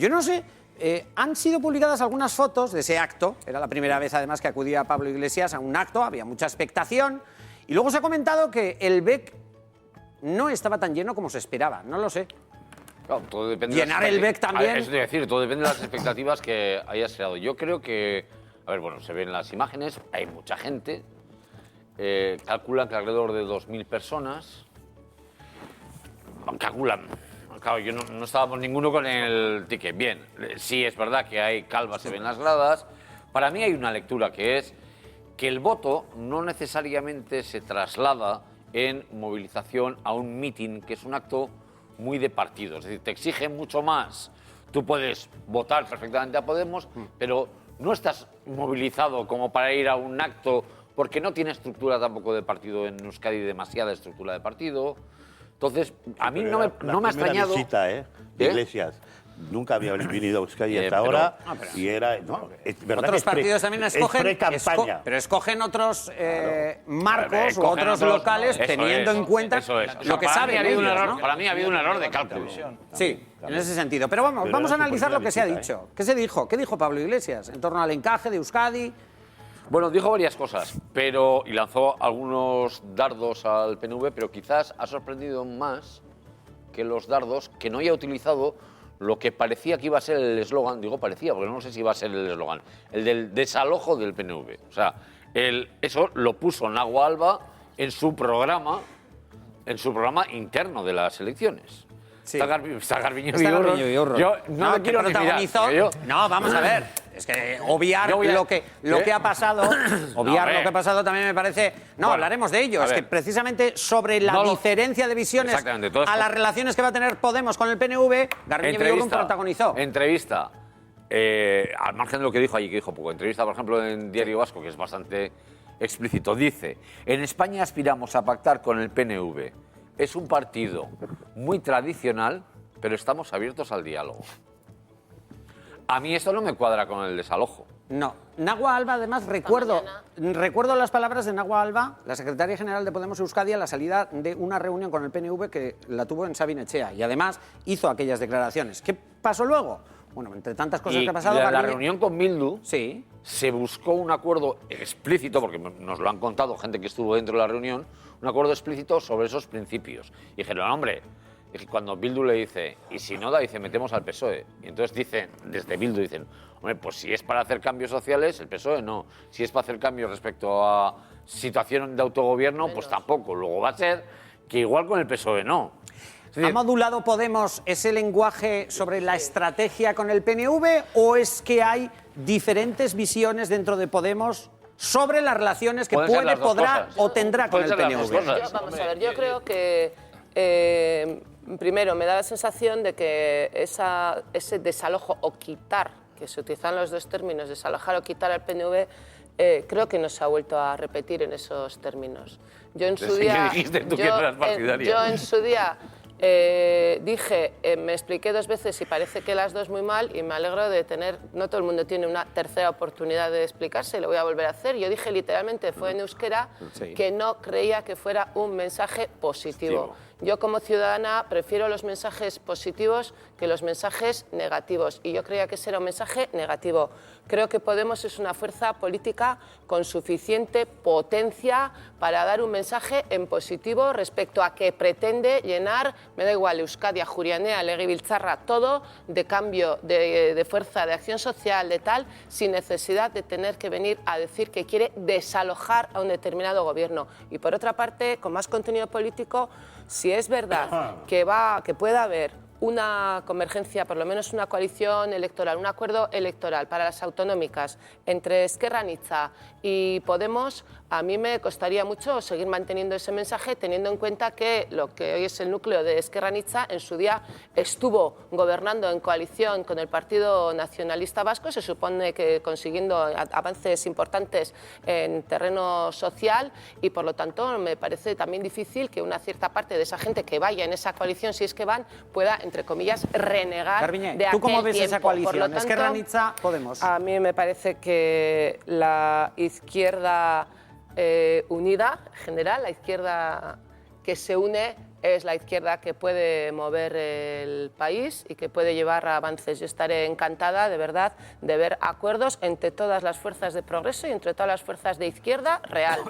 Yo no sé, han sido publicadas algunas fotos de ese acto, era la primera vez además que acudía Pablo Iglesias a un acto, había mucha expectación, y luego se ha comentado que el BEC no estaba tan lleno como se esperaba, no lo sé. Claro, todo depende Llenar el BEC también. Es decir, todo depende de las expectativas que hayas creado. Yo creo que, a ver, bueno, se ven las imágenes, hay mucha gente, calculan que alrededor de 2.000 personas, calculan. Claro, yo no estábamos ninguno con el ticket. Bien, sí es verdad que hay calvas, se ven las gradas. Para mí hay una lectura que es que el voto no necesariamente se traslada en movilización a un mitin, que es un acto muy de partido. Es decir, te exige mucho más. Tú puedes votar perfectamente a Podemos, pero no estás movilizado como para ir a un acto porque no tiene estructura tampoco de partido en Euskadi, demasiada estructura de partido. Entonces, a mí no me ha extrañado... Visita, de Iglesias. Nunca había venido a Euskadi hasta ahora y era... es verdad otros que partidos también escogen, pero escogen otros marcos u otros locales teniendo en cuenta lo que saben ellos, ¿no? Para mí ha habido un error de cálculo. Sí, en ese sentido. Pero vamos a analizar lo que se ha dicho. ¿Qué se dijo? ¿Qué dijo Pablo Iglesias en torno al encaje de Euskadi? Bueno, dijo varias cosas, y lanzó algunos dardos al PNV, pero quizás ha sorprendido más que los dardos que no haya utilizado lo que parecía que iba a ser el eslogan, digo parecía, porque no sé si iba a ser el eslogan, el del desalojo del PNV. O sea, eso lo puso Nago Alba en su programa interno de las elecciones. Sí. Está Garbiñe Biurro. Yo no lo quiero protagonizó. No, vamos a ver. Es que obviar lo que ha pasado, lo que ha pasado también me parece... No, bueno, hablaremos de ello. Es que precisamente sobre la diferencia de visiones a las relaciones que va a tener Podemos con el PNV, Garbiñe Biurro protagonizó. Entrevista, al margen de lo que dijo allí, que dijo poco, entrevista, por ejemplo, en Diario Vasco, que es bastante explícito, dice: en España aspiramos a pactar con el PNV. Es un partido muy tradicional, pero estamos abiertos al diálogo. A mí esto no me cuadra con el desalojo. No. Nago Alba, además, recuerdo las palabras de Nago Alba, la secretaria general de Podemos Euskadi, a la salida de una reunión con el PNV que la tuvo en Sabin Etxea. Y además hizo aquellas declaraciones. ¿Qué pasó luego? Bueno, entre tantas cosas que ha pasado... En la reunión con Bildu se buscó un acuerdo explícito, porque nos lo han contado gente que estuvo dentro de la reunión, un acuerdo explícito sobre esos principios. Y dijeron, hombre, cuando Bildu le dice, y si no da, dice, metemos al PSOE. Y entonces dicen, desde Bildu dicen, hombre, pues si es para hacer cambios sociales, el PSOE no. Si es para hacer cambios respecto a situación de autogobierno, pues tampoco. Luego va a ser que igual con el PSOE no. ¿Ha modulado Podemos ese lenguaje sobre la estrategia con el PNV o es que hay diferentes visiones dentro de Podemos sobre las relaciones que podrá o tendrá con el PNV? Vamos a ver, yo creo que primero me da la sensación de que ese desalojo o quitar, que se utilizan los dos términos, desalojar o quitar al PNV, creo que no se ha vuelto a repetir en esos términos. Yo en su día dije, me expliqué 2 veces y parece que las 2 muy mal y me alegro de tener, no todo el mundo tiene una tercera oportunidad de explicarse y lo voy a volver a hacer. Yo dije literalmente, fue en euskera, que no creía que fuera un mensaje positivo. Yo como ciudadana prefiero los mensajes positivos que los mensajes negativos y yo creía que ese era un mensaje negativo. Creo que Podemos es una fuerza política con suficiente potencia para dar un mensaje en positivo respecto a que pretende llenar, me da igual, Euskadi, Ajurianea, Legebiltzarra, todo de cambio de fuerza, de acción social, de tal, sin necesidad de tener que venir a decir que quiere desalojar a un determinado gobierno. Y por otra parte, con más contenido político, si es verdad que pueda haber una convergencia, por lo menos una coalición electoral, un acuerdo electoral para las autonómicas entre Ezker Anitza y Podemos, a mí me costaría mucho seguir manteniendo ese mensaje, teniendo en cuenta que lo que hoy es el núcleo de Ezker Anitza en su día estuvo gobernando en coalición con el Partido Nacionalista Vasco, se supone que consiguiendo avances importantes en terreno social y por lo tanto me parece también difícil que una cierta parte de esa gente que vaya en esa coalición, si es que van, pueda, entre comillas, renegar Garbiñe, de aquel ¿tú cómo ves tiempo. esa coalición? Por lo tanto, Ezker Anitza, Podemos. A mí me parece que la izquierda unida, en general, la izquierda que se une, es la izquierda que puede mover el país y que puede llevar a avances. Yo estaré encantada, de verdad, de ver acuerdos entre todas las fuerzas de progreso y entre todas las fuerzas de izquierda real.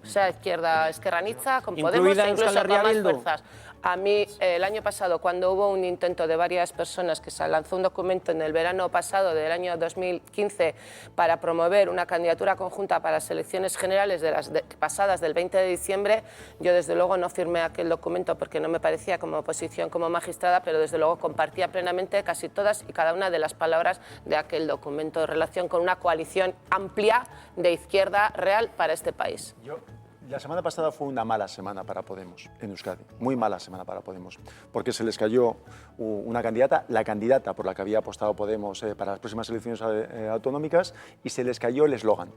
O sea, izquierda esquerranitza, con Podemos e incluso con más fuerzas. A mí, el año pasado, cuando hubo un intento de varias personas que se lanzó un documento en el verano pasado del año 2015 para promover una candidatura conjunta para las elecciones generales de las pasadas del 20 de diciembre, yo desde luego no firmé aquel documento porque no me parecía como oposición, como magistrada, pero desde luego compartía plenamente casi todas y cada una de las palabras de aquel documento en relación con una coalición amplia de izquierda real para este país. La semana pasada fue una mala semana para Podemos en Euskadi, muy mala semana para Podemos, porque se les cayó una candidata, la candidata por la que había apostado Podemos para las próximas elecciones autonómicas, y se les cayó el eslogan.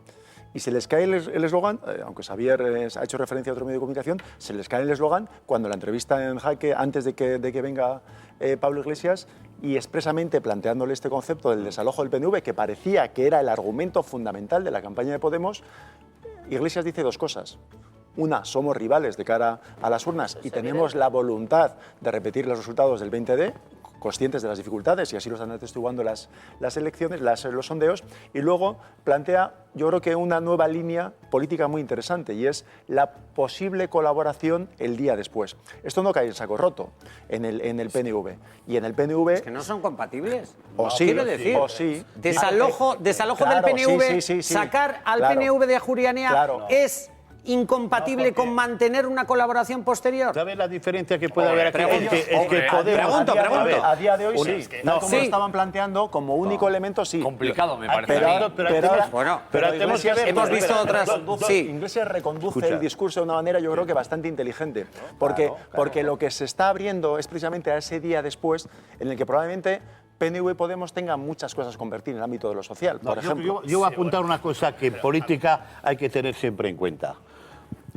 Y se les cae el eslogan, aunque Xavier ha hecho referencia a otro medio de comunicación, se les cae el eslogan cuando la entrevista en Jaque, antes de que venga Pablo Iglesias, y expresamente planteándole este concepto del desalojo del PNV, que parecía que era el argumento fundamental de la campaña de Podemos, Iglesias dice dos cosas. Una, somos rivales de cara a las urnas y tenemos la voluntad de repetir los resultados del 20D, conscientes de las dificultades, y así lo están atestiguando las elecciones, los sondeos. Y luego plantea, yo creo que una nueva línea política muy interesante, y es la posible colaboración el día después. Esto no cae en saco roto en el PNV. Y en el PNV... Es que no son compatibles. O sí, quiero decir. O sí. Desalojo Claro, del PNV, sí. sacar al Claro. PNV de Ajuria Enea Claro. es incompatible con mantener una colaboración posterior. ¿Sabes la diferencia que puede haber aquí? Es que Podemos... Pregunto. A día de hoy sí. Es que no, como sí. lo estaban planteando, como único elemento sí. Complicado, me parece. Pero tenemos Iglesias, hemos visto otras... Sí. Iglesias reconduce Escucha. el discurso de una manera, yo creo que bastante inteligente. Porque lo que se está abriendo es precisamente a ese día después en el que probablemente PNV y Podemos tengan muchas cosas a convertir en el ámbito de lo social, por ejemplo. Yo voy a apuntar una cosa que en política hay que tener siempre en cuenta.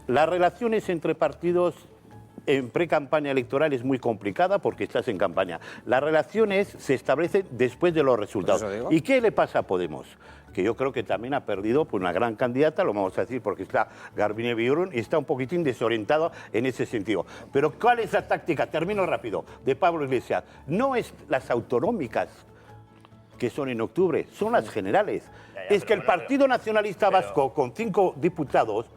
Las relaciones entre partidos en pre-campaña electoral es muy complicada porque estás en campaña. Las relaciones se establecen después de los resultados. ¿Y qué le pasa a Podemos? Que yo creo que también ha perdido por una gran candidata, lo vamos a decir porque está Garbiñe Biurrun y está un poquitín desorientado en ese sentido. Pero ¿cuál es la táctica? Termino rápido, de Pablo Iglesias. No es las autonómicas que son en octubre, son las generales. Es que el Partido Nacionalista Vasco, con 5 diputados,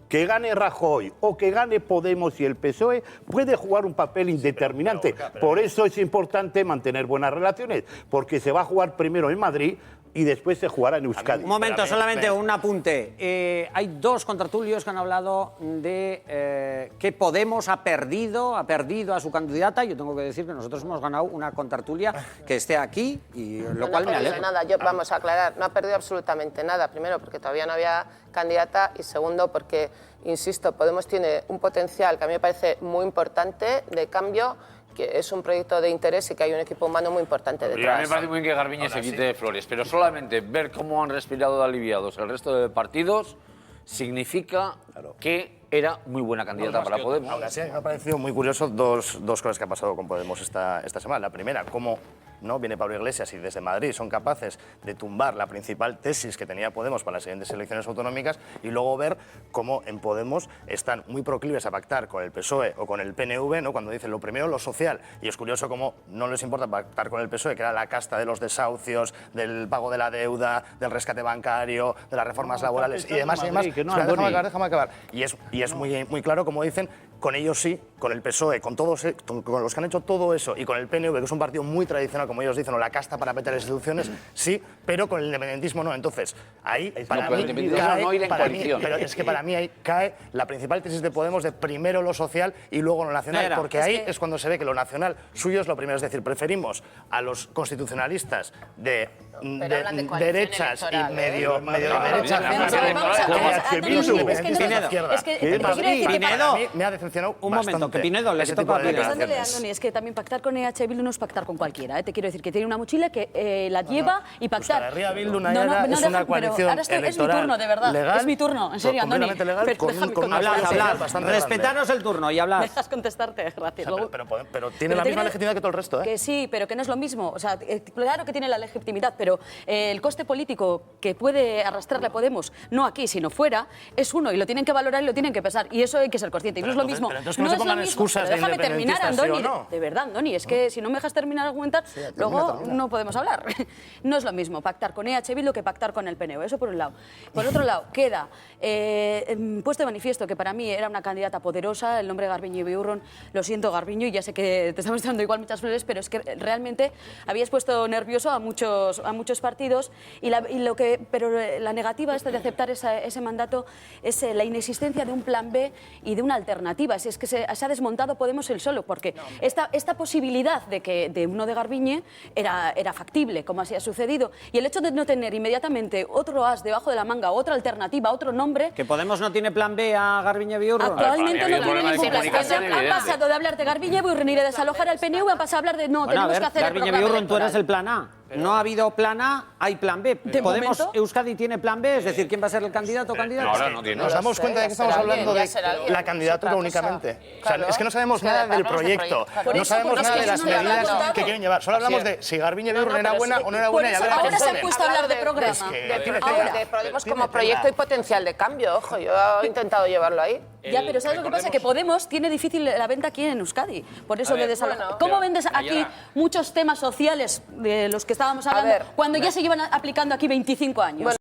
que gane Rajoy o que gane Podemos y el PSOE, puede jugar un papel determinante. Por eso es importante mantener buenas relaciones, porque se va a jugar primero en Madrid y después se jugará en Euskadi. Un momento, solamente un apunte. Hay dos contertulios que han hablado de que Podemos ha perdido a su candidata. Yo tengo que decir que nosotros hemos ganado una contertulia que esté aquí, y lo cual me alegra. Nada, vamos a aclarar, no ha perdido absolutamente nada. Primero, porque todavía no había candidata, y segundo, porque, insisto, Podemos tiene un potencial que a mí me parece muy importante de cambio, que es un proyecto de interés y que hay un equipo humano muy importante detrás. Me parece muy bien que Garbiñe se quite de flores, pero solamente ver cómo han respirado aliviados el resto de partidos significa que era muy buena candidata para Podemos. Ahora sí, me ha parecido muy curioso dos cosas que ha pasado con Podemos esta semana. La primera, cómo no viene Pablo Iglesias y desde Madrid son capaces de tumbar la principal tesis que tenía Podemos para las siguientes elecciones autonómicas, y luego ver cómo en Podemos están muy proclives a pactar con el PSOE o con el PNV, ¿no? Cuando dicen lo primero lo social, y es curioso cómo no les importa pactar con el PSOE, que era la casta de los desahucios, del pago de la deuda, del rescate bancario, de las reformas laborales y demás. Déjame acabar. Y es muy claro, como dicen, con ellos sí, con el PSOE, con todos, con los que han hecho todo eso, y con el PNV, que es un partido muy tradicional, como ellos dicen, o la casta para meter las instituciones, sí, pero con el independentismo no. Entonces, ahí para mí pero es que para mí ahí cae la principal tesis de Podemos de primero lo social y luego lo nacional, porque ahí es cuando se ve que lo nacional suyo es lo primero. Es decir, preferimos a los constitucionalistas de derechas y medio derechas. Pinedo, me ha decepcionado un momento, que Pinedo les toca a Andoni, es que también pactar con EH Bildu no es pactar con cualquiera. Te quiero decir que tiene una mochila que la lleva y pactar. Euskal Herria Bildu es una coalición electoral es mi turno, de verdad. legal, es mi turno, en serio, Andoni. Legal, con hablar, respetaros el turno y hablar. ¿Me dejas contestarte? Gracias. Pero tiene la misma legitimidad que todo el resto, ¿eh? Que sí, pero que no es lo mismo. O sea, claro que tiene la legitimidad, pero el coste político que puede arrastrarle a Podemos, no aquí, sino fuera, es uno, y lo tienen que valorar y lo tienen que pesar. Y eso hay que ser consciente. Y no es lo mismo mismo. Pero entonces que no No se es lo pongan mismo. excusas Pero de déjame terminar, independentistas, ¿sí o Andoni. no? De verdad, Andoni, es que si no me dejas terminar de argumentar, luego no podemos hablar. No es lo mismo pactar con EH Bildu que pactar con el PNV, eso por un lado. Por otro lado, queda puesto de manifiesto que para mí era una candidata poderosa, el nombre de Garbiñe Biurrun, lo siento Garbiño, y ya sé que te estamos dando igual muchas flores, pero es que realmente habías puesto nervioso a muchos partidos pero la negativa esta de aceptar ese mandato es la inexistencia de un plan B y de una alternativa. Es que se ha desmontado Podemos el solo, porque esta posibilidad de uno de Garbiñe era factible, como así ha sucedido. Y el hecho de no tener inmediatamente otro as debajo de la manga, otra alternativa, otro nombre... ¿Que Podemos no tiene plan B a Garbiñe Biurrun? Actualmente no tiene ningún plan. comunicación Han pasado de hablar de Garbiñe Biurrun y de desalojar al PNV, han pasado a hablar de no, Bueno, a tenemos ver, que hacer el Garbiñe programa Biurrun, tú eres electoral. el plan A. No ha habido plan A, hay plan B. Podemos, momento- Euskadi tiene plan B, es decir, ¿quién va a ser el candidato o candidata? No, ahora no tiene. Nos damos cuenta de que estamos hablando de alguien, la candidatura es otra únicamente. cosa. O sea, Claro. es que no sabemos Es que nada del hablamos de proyecto, proyecto. Por no eso, sabemos porque nada es de que las eso no lo medidas hablamos. que quieren llevar. Solo hablamos de si Garbiñe Biurrun era pero buena sí. o no era Por buena y a eso ver a ahora quién se han ponen. puesto a hablar de programa. Es que De tiene Podemos tela. como proyecto y potencial de cambio, ojo, yo he intentado llevarlo ahí. Ya, pero ¿sabes lo que pasa? Que Podemos tiene difícil la venta aquí en Euskadi. Por eso de desalojar. bueno. ¿Cómo vendes aquí muchos temas sociales de los que estábamos hablando ver, cuando ya se llevan aplicando aquí 25 años?